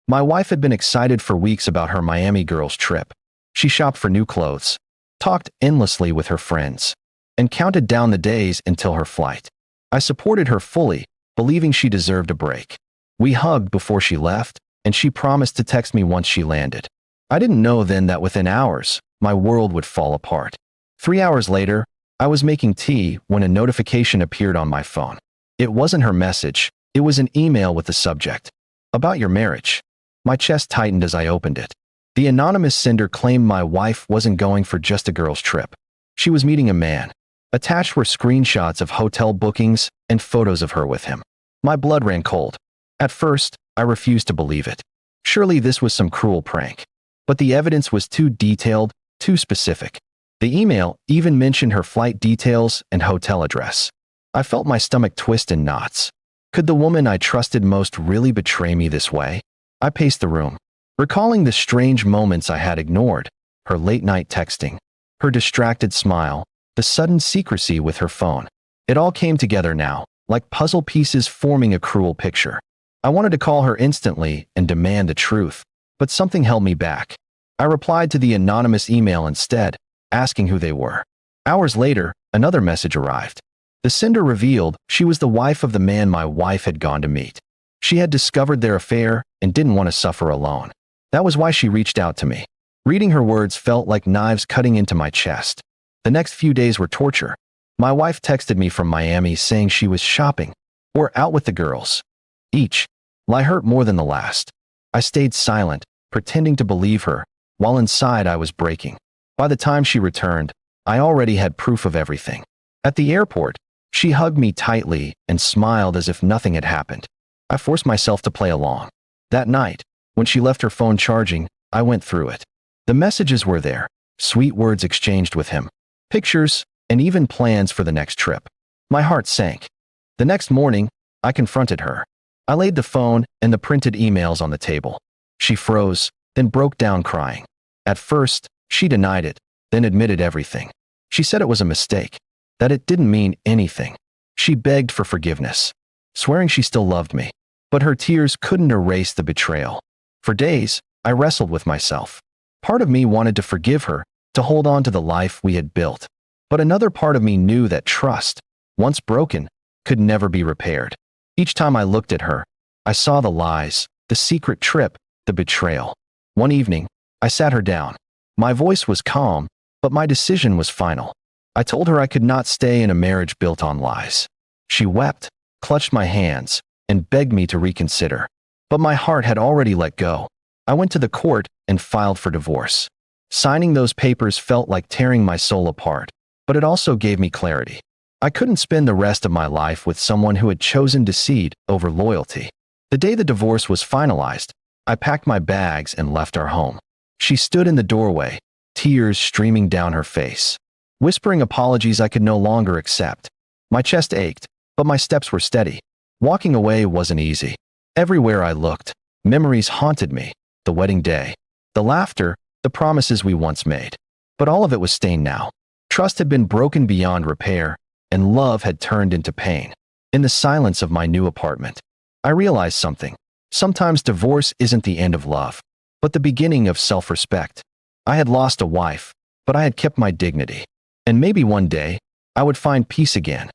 My wife had been excited for weeks about her Miami girls trip. She shopped for new clothes, talked endlessly with her friends, and counted down the days until her flight. I supported her fully, believing she deserved a break. We hugged before she left, and she promised to text me once she landed. I didn't know then that within hours, my world would fall apart. 3 hours later, I was making tea when a notification appeared on my phone. It wasn't her message, it was an email with the subject, "About your marriage." My chest tightened as I opened it. The anonymous sender claimed my wife wasn't going for just a girls' trip. She was meeting a man. Attached were screenshots of hotel bookings and photos of her with him. My blood ran cold. At first, I refused to believe it. Surely this was some cruel prank. But the evidence was too detailed, too specific. The email even mentioned her flight details and hotel address. I felt my stomach twist in knots. Could the woman I trusted most really betray me this way? I paced the room, recalling the strange moments I had ignored, her late-night texting, her distracted smile, the sudden secrecy with her phone. It all came together now, like puzzle pieces forming a cruel picture. I wanted to call her instantly and demand the truth, but something held me back. I replied to the anonymous email instead, asking who they were. Hours later, another message arrived. The sender revealed she was the wife of the man my wife had gone to meet. She had discovered their affair and didn't want to suffer alone. That was why she reached out to me. Reading her words felt like knives cutting into my chest. The next few days were torture. My wife texted me from Miami saying she was shopping or out with the girls. Each lie hurt more than the last. I stayed silent, pretending to believe her, while inside I was breaking. By the time she returned, I already had proof of everything. At the airport, she hugged me tightly and smiled as if nothing had happened. I forced myself to play along. That night, when she left her phone charging, I went through it. The messages were there, sweet words exchanged with him, pictures, and even plans for the next trip. My heart sank. The next morning, I confronted her. I laid the phone and the printed emails on the table. She froze, then broke down crying. At first, she denied it, then admitted everything. She said it was a mistake, that it didn't mean anything. She begged for forgiveness, swearing she still loved me. But her tears couldn't erase the betrayal. For days, I wrestled with myself. Part of me wanted to forgive her, to hold on to the life we had built. But another part of me knew that trust, once broken, could never be repaired. Each time I looked at her, I saw the lies, the secret trip, the betrayal. One evening, I sat her down. My voice was calm, but my decision was final. I told her I could not stay in a marriage built on lies. She wept, clutched my hands, and begged me to reconsider. But my heart had already let go. I went to the court and filed for divorce. Signing those papers felt like tearing my soul apart, but it also gave me clarity. I couldn't spend the rest of my life with someone who had chosen deceit over loyalty. The day the divorce was finalized, I packed my bags and left our home. She stood in the doorway, tears streaming down her face, whispering apologies I could no longer accept. My chest ached, but my steps were steady. Walking away wasn't easy. Everywhere I looked, memories haunted me. The wedding day, the laughter, the promises we once made. But all of it was stained now. Trust had been broken beyond repair, and love had turned into pain. In the silence of my new apartment, I realized something. Sometimes divorce isn't the end of love, but the beginning of self-respect. I had lost a wife, but I had kept my dignity. And maybe one day, I would find peace again.